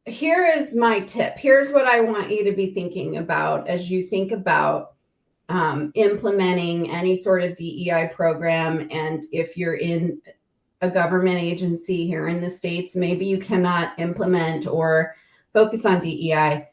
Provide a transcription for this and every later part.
here is my tip. Here's what I want you to be thinking about as you think about implementing any sort of DEI program. And if you're in a government agency here in the States, maybe you cannot implement or focus on DEI.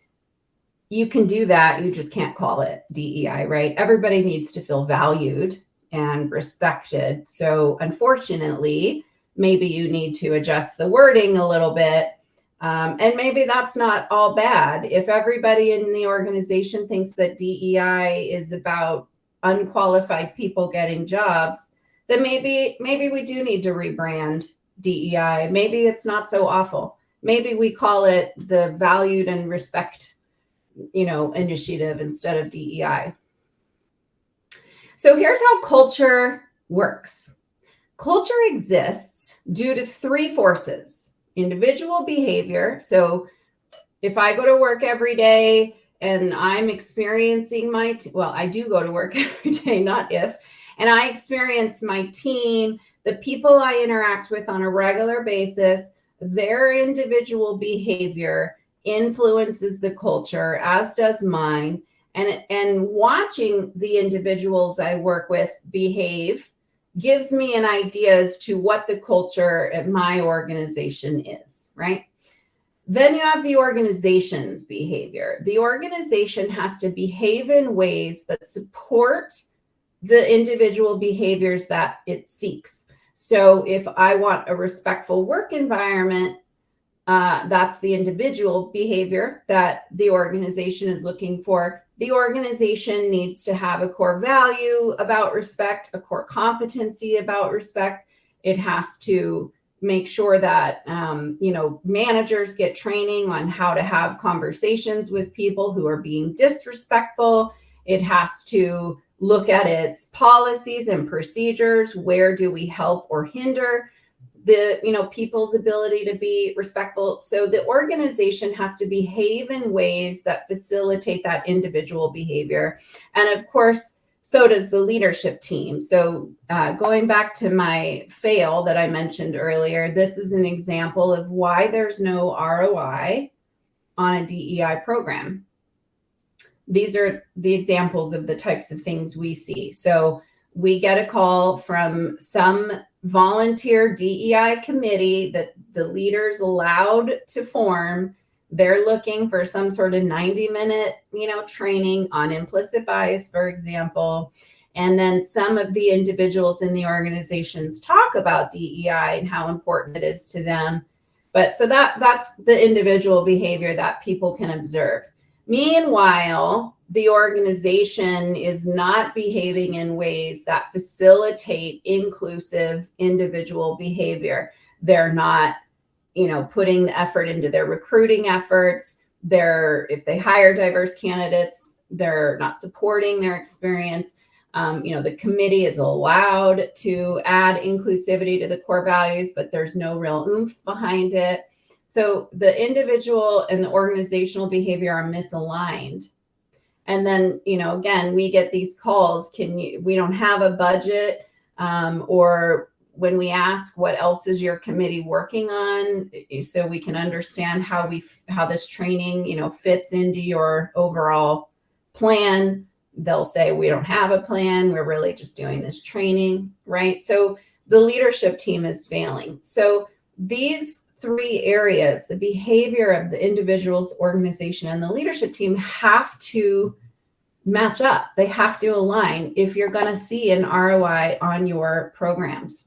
You can do that. You just can't call it DEI, right? Everybody needs to feel valued and respected. So unfortunately, maybe you need to adjust the wording a little bit. And maybe that's not all bad. If everybody in the organization thinks that DEI is about unqualified people getting jobs, then maybe we do need to rebrand DEI. Maybe it's not so awful. Maybe we call it the Valued and Respect, initiative instead of DEI. So here's how culture works. Culture exists due to three forces: individual behavior. So if I go to work every day and I'm experiencing I do go to work every day, not if, and I experience my team, the people I interact with on a regular basis, their individual behavior influences the culture, as does mine. And watching the individuals I work with behave gives me an idea as to what the culture at my organization is, right? Then you have the organization's behavior. The organization has to behave in ways that support the individual behaviors that it seeks. So if I want a respectful work environment, that's the individual behavior that the organization is looking for. The organization needs to have a core value about respect, a core competency about respect. It has to make sure that, managers get training on how to have conversations with people who are being disrespectful. It has to look at its policies and procedures. Where do we help or hinder the people's ability to be respectful? So the organization has to behave in ways that facilitate that individual behavior. And of course, so does the leadership team. So going back to my fail that I mentioned earlier, this is an example of why there's no ROI on a DEI program. These are the examples of the types of things we see. So we get a call from some volunteer DEI committee that the leaders allowed to form. They're looking for some sort of 90-minute, training on implicit bias, for example. And then some of the individuals in the organizations talk about DEI and how important it is to them. But so that's the individual behavior that people can observe. Meanwhile, the organization is not behaving in ways that facilitate inclusive individual behavior. They're not, putting the effort into their recruiting efforts. If they hire diverse candidates, they're not supporting their experience. The committee is allowed to add inclusivity to the core values, but there's no real oomph behind it. So the individual and the organizational behavior are misaligned. And then, again, we get these calls, we don't have a budget, or when we ask what else is your committee working on, so we can understand how this training, fits into your overall plan, they'll say, we don't have a plan. We're really just doing this training, right? So the leadership team is failing. So these three areas, the behavior of the individuals, organization, and the leadership team, have to match up. They have to align if you're going to see an ROI on your programs.